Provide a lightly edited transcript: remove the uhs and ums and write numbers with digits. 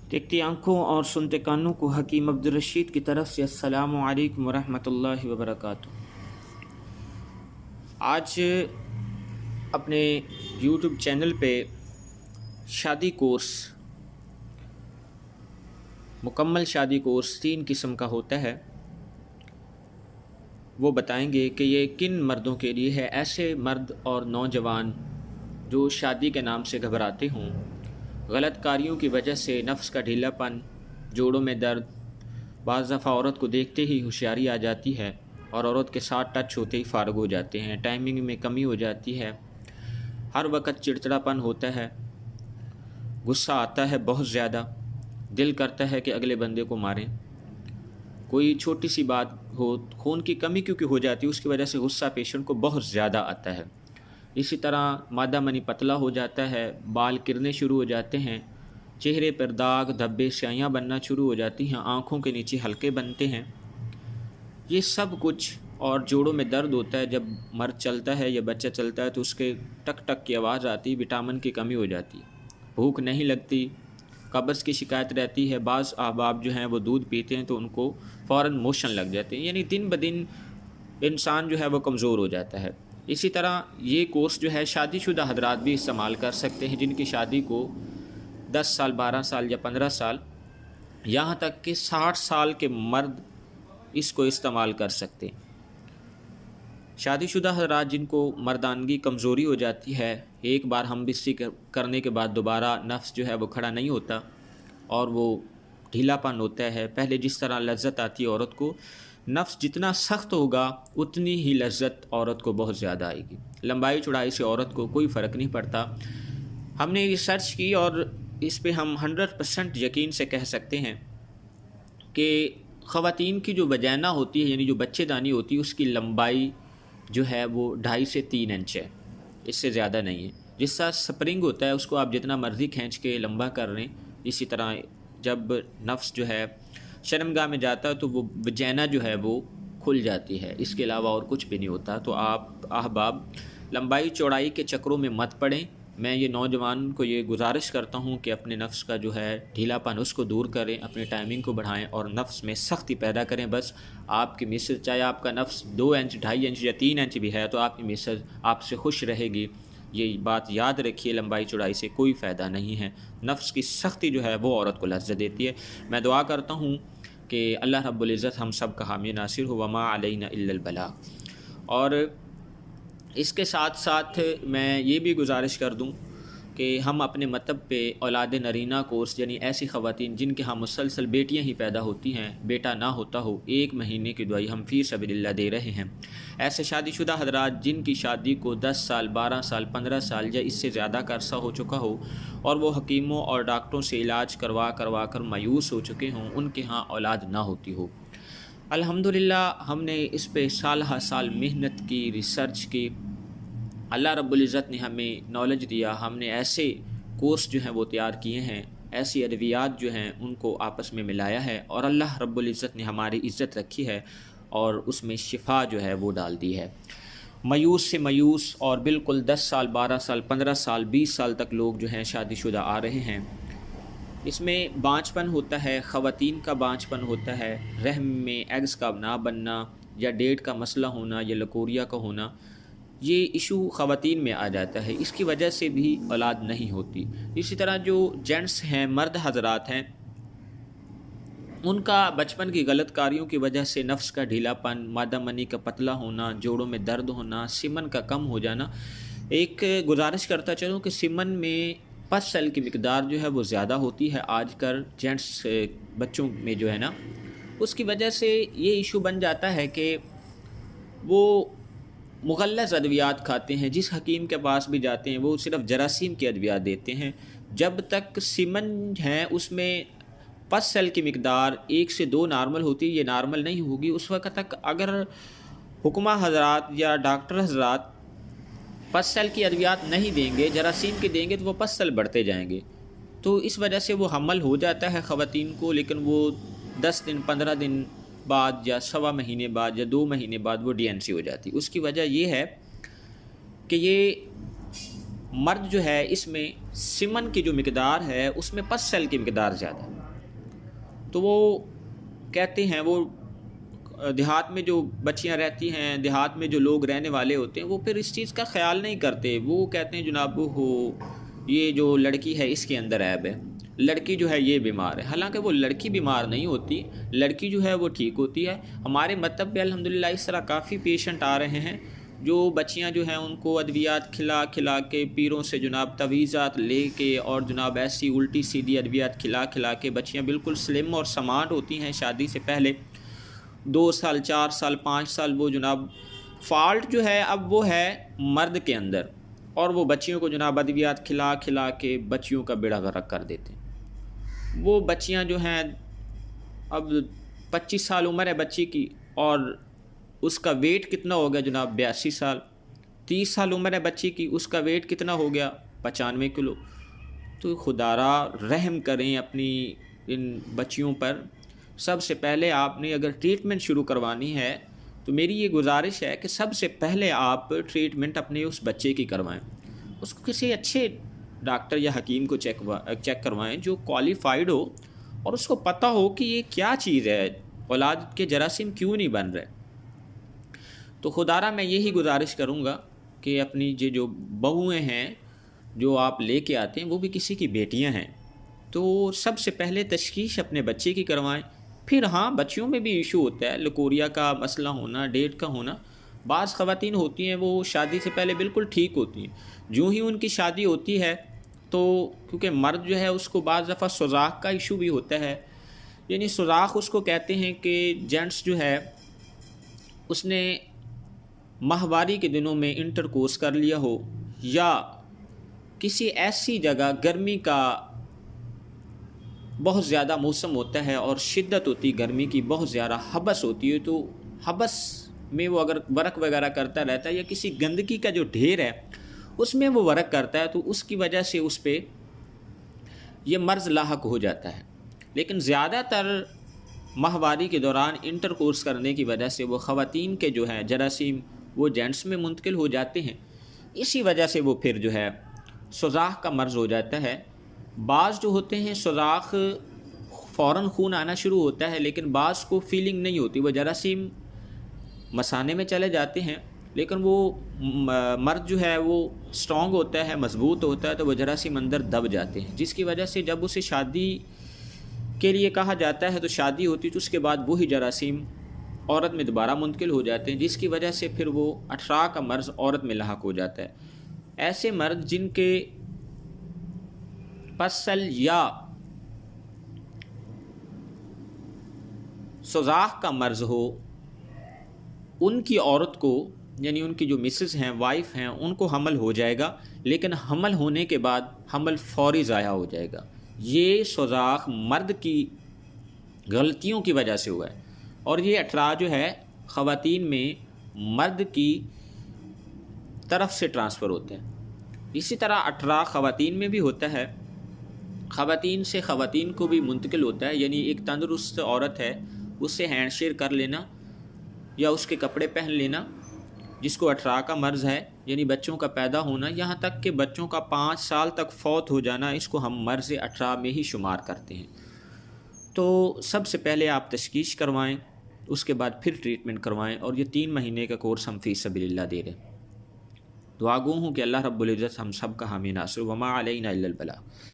देखती आँखों और सुनते कानों को हकीम अब्दुल रशीद की तरफ से अस्सलामु अलैकुम वरहमतुल्लाहि वबरकातुहू। आज अपने यूट्यूब चैनल पे शादी कोर्स, मुकम्मल शादी कोर्स 3 किस्म का होता है, वो बताएंगे कि ये किन मर्दों के लिए है। ऐसे मर्द और नौजवान जो शादी के नाम से घबराते हों, गलत कारियों की वजह से नफ्स का ढीलापन, जोड़ों में दर्द, बाज़ दफ़ा औरत को देखते ही होशियारी आ जाती है और औरत के साथ टच होते ही फारग हो जाते हैं, टाइमिंग में कमी हो जाती है, हर वक्त चिड़चिड़ापन होता है, गुस्सा आता है बहुत ज़्यादा, दिल करता है कि अगले बंदे को मारें, कोई छोटी सी बात हो, खून की कमी क्योंकि हो जाती है उसकी वजह से गुस्सा पेशेंट को बहुत ज़्यादा आता है। इसी तरह मादा मनी पतला हो जाता है, बाल गिरने शुरू हो जाते हैं, चेहरे पर दाग धब्बे स्याहियाँ बनना शुरू हो जाती हैं, आँखों के नीचे हल्के बनते हैं, ये सब कुछ। और जोड़ों में दर्द होता है, जब मर्द चलता है या बच्चा चलता है तो उसके टक टक की आवाज़ आती है, विटामिन की कमी हो जाती है, भूख नहीं लगती, कब्ज़ की शिकायत रहती है। बाज़ अहबाब जो हैं वो दूध पीते हैं तो उनको फ़ौरन मोशन लग जाते हैं, यानी दिन ब दिन इंसान जो है वो कमज़ोर हो जाता है। इसी तरह ये कोर्स जो है शादीशुदा हजरात भी इस्तेमाल कर सकते हैं, जिनकी शादी को 10 साल 12 साल या 15 साल, यहाँ तक कि 60 साल के मर्द इसको इस्तेमाल कर सकते हैं। शादीशुदा हजरात जिनको मर्दानगी कमज़ोरी हो जाती है, एक बार हम बिस्सी करने के बाद दोबारा नफ्स जो है वो खड़ा नहीं होता और वो ढीलापन होता है। पहले जिस तरह लज्जत आती है औरत को, नफ्स जितना सख्त होगा उतनी ही लज्जत औरत को बहुत ज़्यादा आएगी। लंबाई चौड़ाई से औरत को कोई फ़र्क नहीं पड़ता। हमने रिसर्च की और इस पे हम 100% यकीन से कह सकते हैं कि ख़वातीन की जो वजाना होती है, यानी जो बच्चेदानी होती है, उसकी लंबाई जो है वो 2.5 से 3 इंच है, इससे ज़्यादा नहीं है। जिसका स्प्रिंग होता है उसको आप जितना मर्ज़ी खींच के लंबा कर लें। इसी तरह जब नफ्स जो है शर्मगाह में जाता है तो वो वजाना जो है वो खुल जाती है, इसके अलावा और कुछ भी नहीं होता। तो आप अहबाब लंबाई चौड़ाई के चक्रों में मत पड़ें। मैं ये नौजवान को ये गुजारिश करता हूँ कि अपने नफ्स का जो है ढीलापन उसको दूर करें, अपने टाइमिंग को बढ़ाएं और नफ्स में सख्ती पैदा करें। बस आपकी मिसेज, चाहे आपका नफ्स 2 इंच 2.5 इंच या 3 इंच भी है, तो आपकी मिसेज आपसे खुश रहेगी। ये बात याद रखिए, लंबाई चौड़ाई से कोई फ़ायदा नहीं है। नफ्स की सख्ती जो है वो औरत को लज्जत देती है। मैं दुआ करता हूँ कि अल्लाह रब्बुल इज़्ज़त हम सब का हामी नासिर हो, वमा अलैना इल्लल बलाग। और इसके साथ साथ मैं ये भी गुजारिश कर दूं कि हम अपने मतब पे औलाद नरीना कोर्स, यानी ऐसी ख़वातीन जिनके यहाँ मुसलसल बेटियाँ ही पैदा होती हैं, बेटा ना होता हो, 1 महीने की दुआई हम फ़ी सबीलिल्लाह दे रहे हैं। ऐसे शादीशुदा हजरात जिनकी शादी को 10 साल 12 साल 15 साल या इससे ज़्यादा का अरसा हो चुका हो और वो हकीमों और डॉक्टरों से इलाज करवा करवा कर मायूस हो चुके हों, उनके यहाँ औलाद ना होती हो, अल्हम्दुलिल्लाह हमने इस पे साल हर साल मेहनत की, रिसर्च की, अल्लाह रब्बुल इज़्ज़त ने हमें नॉलेज दिया, हमने ऐसे कोर्स जो हैं वो तैयार किए हैं, ऐसी अद्वियात जो हैं उनको आपस में मिलाया है और अल्लाह रब्बुल इज़्ज़त ने हमारी इज़्ज़त रखी है और उसमें शिफा जो है वो डाल दी है। मायूस से मायूस और बिल्कुल 10 साल 12 साल 15 साल 20 साल तक लोग जो हैं शादीशुदा आ रहे हैं। इसमें बाँझपन होता है, ख़वातीन का बाँझपन होता है, रहम में एग्स का ना बनना या डेट का मसला होना या लकोरिया का होना, ये इशू ख़वातीन में आ जाता है, इसकी वजह से भी औलाद नहीं होती। इसी तरह जो जेंट्स हैं, मर्द हजरात हैं, उनका बचपन की गलत कारियों की वजह से नफ्स का ढीलापन, मादा मनी का पतला होना, जोड़ों में दर्द होना, सीमन का कम हो जाना। एक गुजारिश करता चलूँ कि सीमन में पस सेल की मिकदार जो है वो ज़्यादा होती है आजकल जेंट्स बच्चों में जो है ना, उसकी वजह से ये इशू बन जाता है कि वो मुग़ल्लज़ अद्वियात खाते हैं। जिस हकीम के पास भी जाते हैं वो सिर्फ़ जरासीम की अद्वियात देते हैं। जब तक सीमन है उसमें पस सेल की मिकदार 1 से 2 नॉर्मल होती है, ये नॉर्मल नहीं होगी, उस वक्त तक अगर हुक्मा हजरात या डॉक्टर हजरात पस सेल की अद्वियात नहीं देंगे, जरासीम के देंगे, तो वो पस सेल बढ़ते जाएंगे। तो इस वजह से वो हमल हो जाता है ख़वातीन को, लेकिन वो 10 दिन 15 दिन बाद या सवा महीने बाद या 2 महीने बाद वो DNC हो जाती है। उसकी वजह ये है कि ये मर्द जो है इसमें सिमन की जो मिकदार है उसमें पस सेल की मिकदार ज़्यादा है। तो वो कहते हैं, वो देहात में जो बच्चियां रहती हैं, देहात में जो लोग रहने वाले होते हैं, वो फिर इस चीज़ का ख्याल नहीं करते। वो कहते हैं जनाब हो ये जो लड़की है इसके अंदर ऐब है, लड़की जो है ये बीमार है। हालांकि वो लड़की बीमार नहीं होती, लड़की जो है वो ठीक होती है। हमारे मतलब पे अल्हम्दुलिल्लाह इस तरह काफ़ी पेशेंट आ रहे हैं जो बच्चियां जो हैं उनको अद्वियात खिला खिला के, पीरों से जनाब तवीज़ात ले के और जनाब ऐसी उल्टी सीधी अद्वियात खिला खिला के बच्चियां बिल्कुल स्लिम और समार्ट होती हैं शादी से पहले 2 साल 4 साल 5 साल। वो जनाब फ़ाल्ट जो है अब वो है मर्द के अंदर, और वो बच्चियों को जनाब अद्वियात खिला खिला के बच्चियों का बेड़ा गर्क कर देते हैं। वो बच्चियां जो हैं अब 25 साल उम्र है बच्ची की और उसका वेट कितना हो गया जनाब 82 साल। 30 साल उम्र है बच्ची की, उसका वेट कितना हो गया 95 किलो। तो खुदारा रहम करें अपनी इन बच्चियों पर। सबसे पहले आपने अगर ट्रीटमेंट शुरू करवानी है तो मेरी ये गुजारिश है कि सबसे पहले आप ट्रीटमेंट अपने उस बच्चे की करवाएं। उसको किसी अच्छे डॉक्टर या हकीम को चेक करवाएं जो क्वालिफाइड हो और उसको पता हो कि ये क्या चीज़ है, औलाद के जरासीम क्यों नहीं बन रहे। तो खुदारा मैं यही गुजारिश करूँगा कि अपनी जो बहुएँ हैं जो आप लेके आते हैं वो भी किसी की बेटियां हैं, तो सबसे पहले तशखीश अपने बच्चे की करवाएं। फिर हाँ, बच्चियों में भी इशू होता है, लकोरिया का मसला होना, डेट का होना। बाज़ ख़वातीन होती हैं वो शादी से पहले बिल्कुल ठीक होती हैं, जो ही उनकी शादी होती है तो क्योंकि मर्द जो है उसको बाज़ दफ़ा सुज़ाक का इशू भी होता है। यानी सुज़ाक उसको कहते हैं कि जेंट्स जो है उसने माहवारी के दिनों में इंटरकोर्स कर लिया हो या किसी ऐसी जगह गर्मी का बहुत ज़्यादा मौसम होता है और शिद्दत होती गर्मी की, बहुत ज़्यादा हबस होती है, तो हबस में वो अगर वर्क वगैरह करता रहता है या किसी गंदगी का जो ढेर है उसमें वो वर्क करता है तो उसकी वजह से उस पर यह मर्ज़ लाहक हो जाता है। लेकिन ज़्यादातर माहवारी के दौरान इंटरकोर्स करने की वजह से वो ख़वातीन के जो हैं जरासीम वो जेंट्स में मुंतकिल हो जाते हैं। इसी वजह से वो फिर जो है सुज़ाक का मर्ज़ हो जाता है। बाज़ जो होते हैं सुज़ाक फ़ौरन खून आना शुरू होता है लेकिन बाज़ को फीलिंग नहीं होती, वो जरासीम मसाने में चले जाते हैं लेकिन वो मर्द जो है वो स्ट्रॉन्ग होता है, मज़बूत होता है, तो वो जरासीम अंदर दब जाते हैं, जिसकी वजह से जब उसे शादी के लिए कहा जाता है तो शादी होती है तो उसके बाद वही जरासीम औरत में दोबारा मुंतकिल हो जाते हैं, जिसकी वजह से फिर वो अठरा का मर्ज़ औरत में लाहक हो जाता है। ऐसे मर्द जिनके पसल या सुज़ाक का मर्ज़ हो उनकी औरत को, यानी उनकी जो मिसेस हैं, वाइफ हैं, उनको हमल हो जाएगा, लेकिन हमल होने के बाद हमल फौरी ज़ाया हो जाएगा। ये सुज़ाक मर्द की गलतियों की वजह से हुआ है और ये अठरा जो है ख़वातीन में मर्द की तरफ से ट्रांसफ़र होते हैं। इसी तरह अठरा ख़वातीन में भी होता है, ख़वातीन से ख़वातीन को भी मुंतकिल होता है। यानी एक तंदुरुस्त औरत है उससे हैंड शेयर कर लेना या उसके कपड़े पहन लेना, जिसको अठरा का मर्ज़ है, यानी बच्चों का पैदा होना, यहाँ तक कि बच्चों का 5 साल तक फौत हो जाना, इसको हम मर्ज़ अठरा में ही शुमार करते हैं। तो सबसे पहले आप तशखीश करवाएं, उसके बाद फिर ट्रीटमेंट करवाएं और ये 3 महीने का कोर्स हम फ़ी सबीलिल्लाह दे रहे हैं। दुआ गो हूँ कि अल्लाह रब्बुल इज़्ज़त हम सब का हामी नासिर, वमा अलैना इल्लल बलाग।